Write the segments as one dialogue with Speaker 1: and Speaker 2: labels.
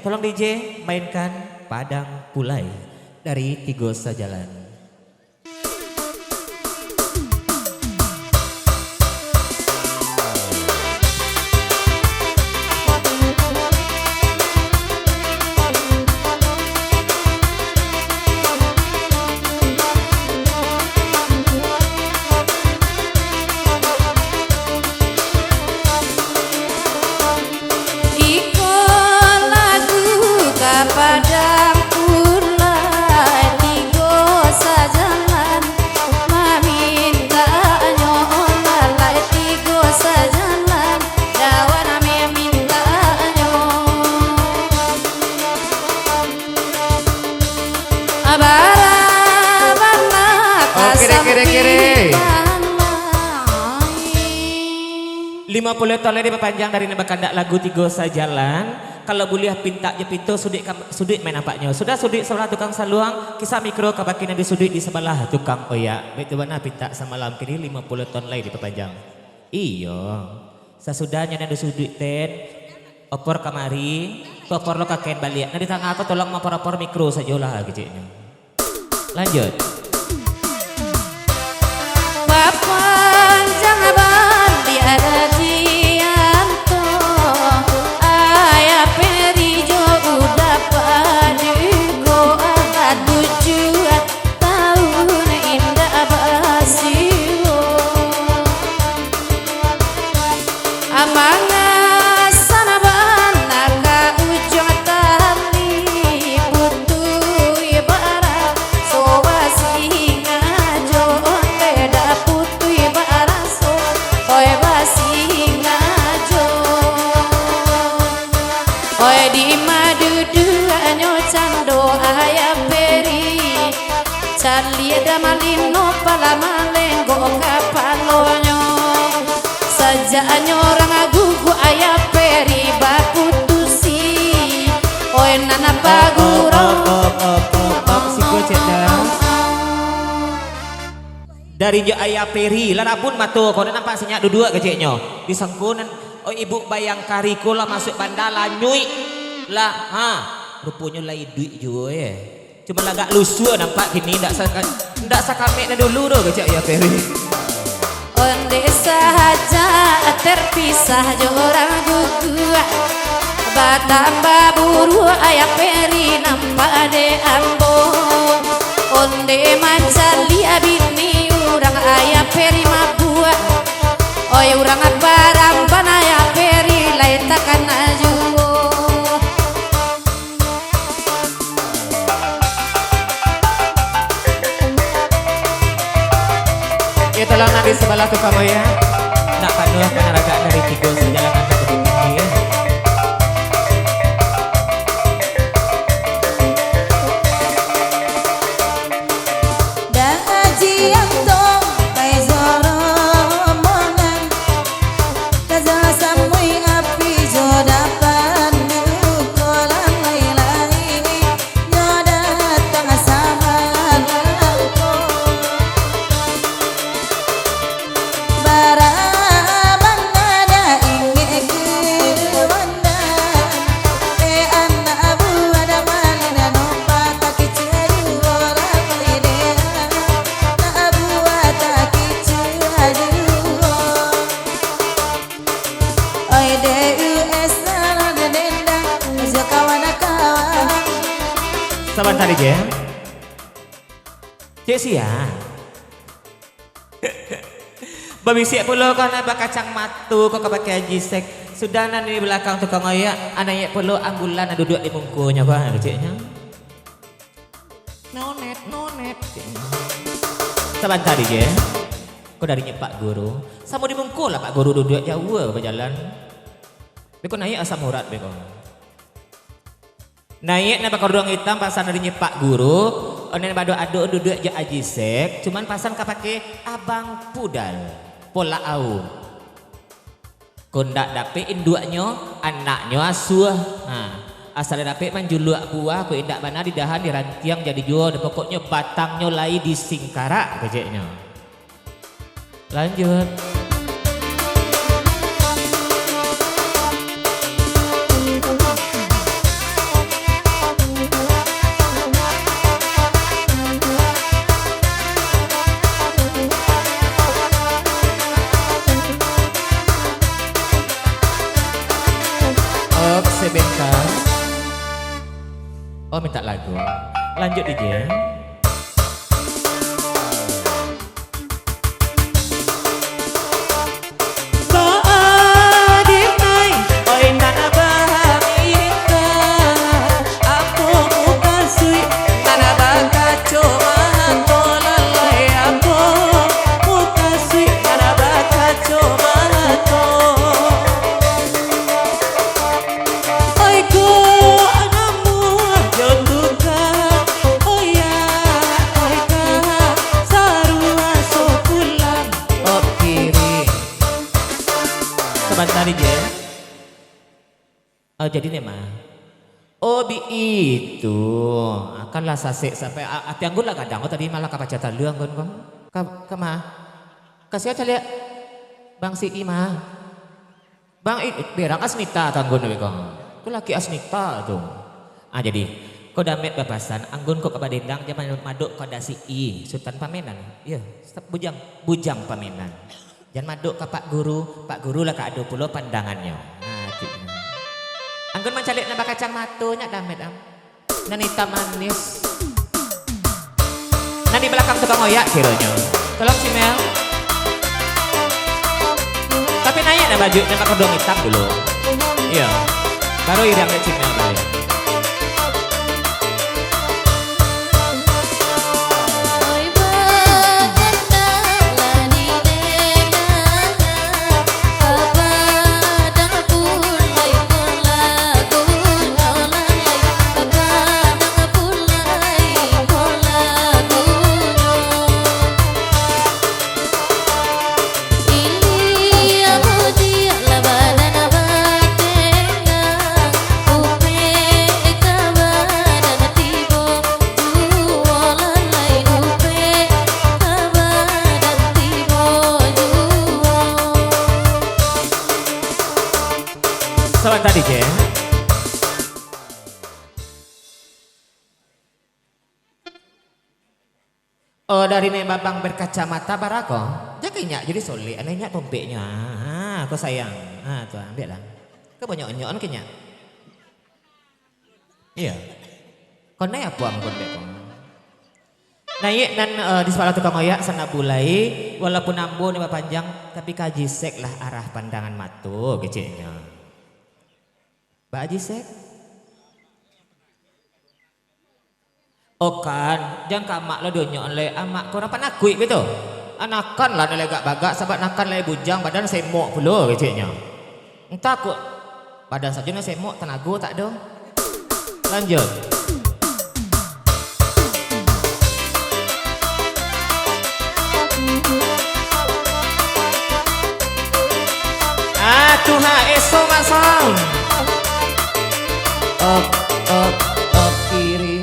Speaker 1: tolong DJ mainkan Padang Pulai dari Tigo Sajalan.
Speaker 2: Padang Pulai Tigo Sajalan meminta nyolai Tigo Sajalan dawan meminta barabana
Speaker 1: kiri 50 tahun lebih panjang dari kandak lagu Tigo Sajalan. Kalau boleh pinta je pintu sudut main nampaknya. Sudah sudut sebelah tukang saluang, kisah mikro kabakin di sudut di sebelah tukang oyak. Betul mana pinta semalam kini 50 ton lagi diperpanjang. Iya. Sesudahnya di sudut ten opor kamari, opor lo kakek balik. Nanti tangga aku tolong opor mikro sajalah kecilnya. Lanjut.
Speaker 2: Bapak jangan ada Dianto ayah Perijo udah padugo abad tujuan tahun indah basio amanga sana banaka ujung tali putu ibarat sowa singa jon beda putu ibarat so oe basinga jon oe di madu duanyo cando ayah peri Charlie damalino pala malengo kapalonyo sajaanyo orang agugu ayah peri baputusi oe nana paguro
Speaker 1: dari jo ayah peri larapun matu kau nampak senyak dua kecilnya disengkunan oh ibu bayangkari kula masuk bandala nyui lah ha rupanya lai duit juga ya cuma agak lusu nampak gini ndak sakame dulu do kecil ayah peri
Speaker 2: onde saja terpisah jo orang gugua batamba buru ayah peri nampak de ambo onde mancali abini urang ayah peri mabua oi urang barang ayah peri lai takkan ajuo
Speaker 1: ya tolong nanti sebelah tukang ya nak panuh kan raga dari Tigo Sajalan atau begini ya
Speaker 2: dan aji yang tong kai zoro monang kaza samui api jodapan kolam lai nyoda tang saman baraban ada inge kewanda anak abu ada malina nompa kaki ceju orang lidea na abu ataki ceju oi DUS na denda kawan kawan
Speaker 1: saban tadi ya cek sia babi siap pula kan apa kacang matu kok pakai haji sek sudah nanti di belakang tukang oyak anaknya perlu anggulan duduk di mungkunya kok kecilnya nonet saban tadi ya kok darinya Pak Guru sama di mungkul lah Pak Guru duduk jauh berjalan beko naik asam urat beko naik napa kordong hitam pasan darinya Pak Guru onen bado ado duduk aja aji sek cuman pasan kapake abang pudal pola au kondak dapet induaknya anaknya asuh nah asal dapet manjuluak buah ku indak mana di dahan di rantiang jadi jual pokoknya batangnya lai di singkarak keceknya lanjut Oh minta lagu. Lanjut DJ. Sebentar DJ. Oh jadi nih mah. Oh bi itu akanlah sasek sampai hati anggun lah kadang. Oh tadi malah kabaca talu anggun kong. Kemah. Kasih aja lihat. Bang si Ima. Bang berang asnita tanggun nih kong. Itu laki asnita tuh. Ah jadi. Kau damet bapasan. Anggun kau kabadendang zaman maduk kau dasi I. Sultan Pamenan. Iya. Bujang Pamenan. Jangan maduk ke Pak Guru lah ke adu pulau pandangannya. Nah, anggun mencalik nambah kacang matunya damet am. Nanita manis. Nani belakang tukang oyak kiranya. Tolong si Mel. Tapi naik na baju nambah kedong hitam dulu. Iya. Baru irang ke si Mel balik. Sebentar DJ. Oh dari nih babang berkacamata barako. Jadinya jadi solid, anehnya tompeknya. Ah, aku sayang. Ah tuh ambil lah. Kau banyak nyon kenya. Iya. Kau naik apa anggun dek kau? Naik dan di sebelah tukang oyak sana bulai. Walaupun ambo nih panjang, tapi kaji sek lah arah pandangan matu kecilnya. Mbak Haji Sek? Oh kan, jangan kamak lo dunia oleh amak kau rapat nakui gitu. Anakan lah nilai gak bagak, sahabat nakan lah bujang badan semok pula kecilnya. Entah kok badan saja nak semok tenaga tak ada. Lanjut. Ah Tuhan eso masang. Up kiri.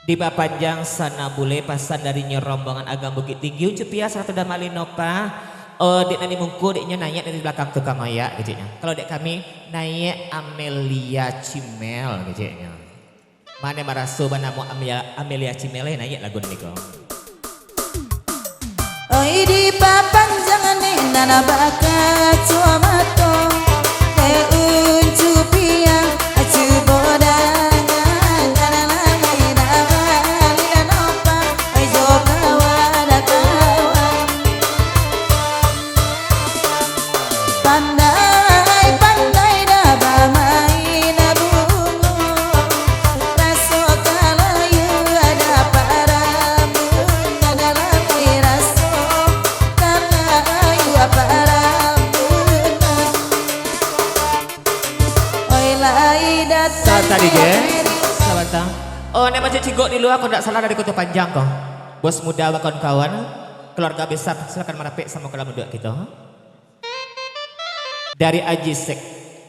Speaker 1: Di Bapanjang sana bule pasan dari rombongan agam Bukit Tinggi Ucepia serta damali nopa. Oh dek nani mungku deknya naik dari belakang tukang oyak gitu. Kalau dek kami naik Amelia Cimel gitu. Mana marasu banamu Amelia Cimel naik lagu nih kau.
Speaker 2: Oi di Papanjang nih nana bakat cuma mato uncupia acu bodangan nana lagi nabali dan opa oi joka wada kawan pandai pandai dah bamain bungo raso kalayu ada parabun nana lagi raso kalayu parabun oi lai datang
Speaker 1: Tadi je, sahabat. Oh, nek macam cigok di luar kau tak salah dari Kota Panjang kau. Bos muda kawan-kawan, keluarga besar silakan merapik sama kalau muda kita. Dari Haji Sek.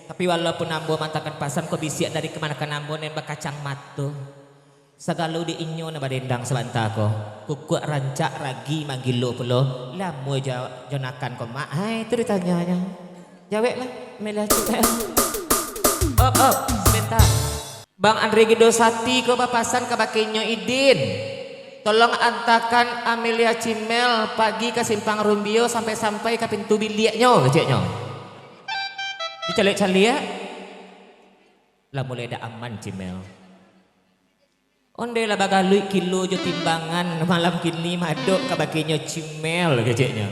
Speaker 1: Tapi walaupun ambo mantakan pasan kau bisiak dari kemana kan ambo nembak kacang matu. Segala di inyo na badendang sebentar kau. Kukuk rancak ragi manggilo pulo. Lamu jonakan kau mak. Hai itu ditanyanya. Jawab lah, Melia Cipel. Op, sebentar. Bang Andre Gidosati ke papasan ke bakinyo Idin. Tolong antakan Amelia Cimel pagi ke Simpang Rumbio sampai ke pintu biliaknya kecilnya. Dicalik-calik ya. Lah mulai dah aman Cimel. Onde lah bagalui kilo jo timbangan malam kini madok kabakinya Cimel keceknya.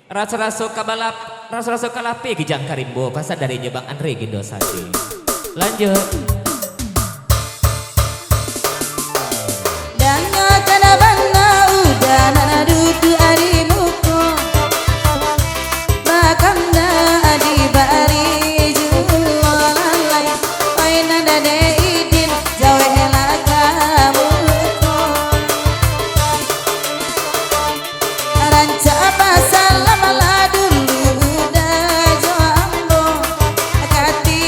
Speaker 1: Rasa-rasa kabalap, rasa-rasa kalape kijang karimbo pasal dari Bang Andre Gindosati. Lanjut.
Speaker 2: Danga kana bana udah nana dudu ari muko Bakanda adi bari jualalai Oi nanda de idin jawe elaka muko Ranca pasal lama dulu dah joambo Kati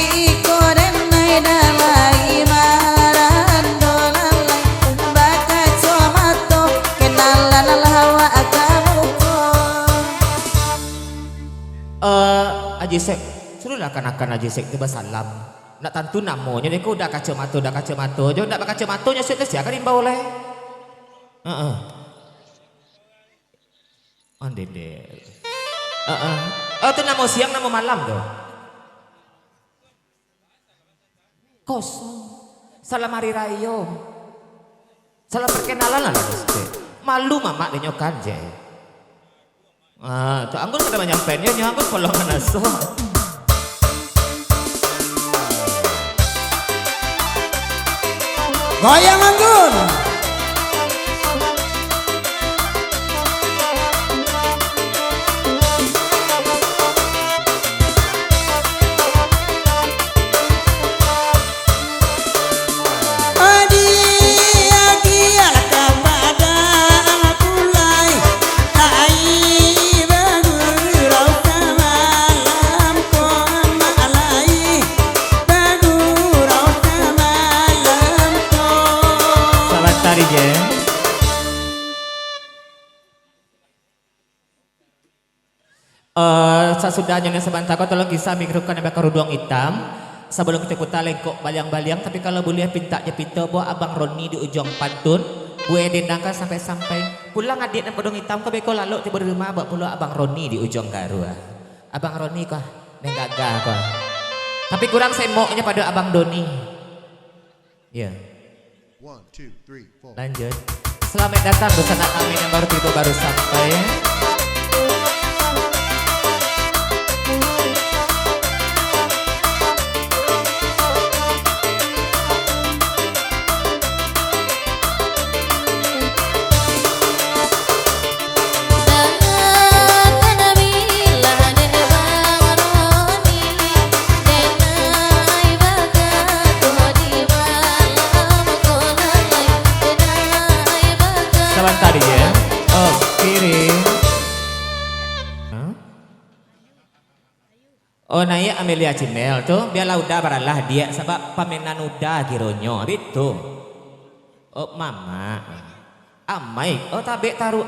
Speaker 2: korenai dalai marando lalai Baka comato kenalan hawa akamuko
Speaker 1: Aji Sek, suruhlah akan Aji Sek tiba salam. Nak tantu namanya dia udah kacamata, jo nak kacamatonya sih terus ya kan imbau oleh. Ande deh. Oh tu nama siang nama malam tuh. Kosong. Salam hari raya. Salam perkenalan lah Gusti. Malu mama dia nyokan je. Tu anggun kada nyampennya nya anggun polongan aso.
Speaker 3: Goyang anggun.
Speaker 1: Sesudahnya sebentar kau tolong kisah mikrokan yang bakal rudong hitam sebelum kita putar lengkok balyang-balyang. Tapi kalau boleh pintaknya pintu bawa abang Roni di ujung pantun gue dendangkan sampai pulang adik dan podong hitam kau beko lalu tiba di rumah bawa pulang abang Roni di ujung garua. Abang Roni kah neng gagah kah tapi kurang semoknya pada abang Doni ya.
Speaker 4: 1, 2, 3, 4
Speaker 1: Lanjut. Selamat datang bersama kami yang baru tiba baru sampai. Sebentar ya. Oh, kiri. Oh, naya Amelia Cimel tuh biarlah udah baralah dia sebab pamenan udah gironyo itu. Oh, mama. Amai. Oh, tabe taruh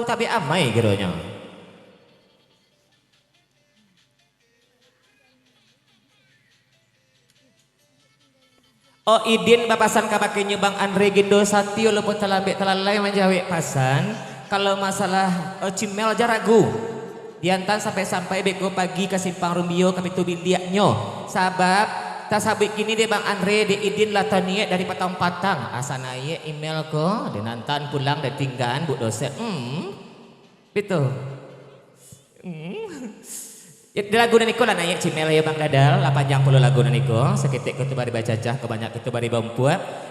Speaker 1: tabe amai gironyo. Oh idin bapasan kabakinya Bang Andre Gindosati walaupun telalai menjawab pasan kalau masalah Cimel aja ragu diantan sampai beko pagi ke simpang Rumbio kami tu biliaknyo sabab tasabik kini deh Bang Andre di idin lataniye dari patang-patang asanaye email ko dinantan pulang dan tinggalan bu dosen itu di lagu naniko lah naik Cimel ya Bang Dadal 8 lagu naniko seketik ketubari bacacah kebanyak ketubari bampuat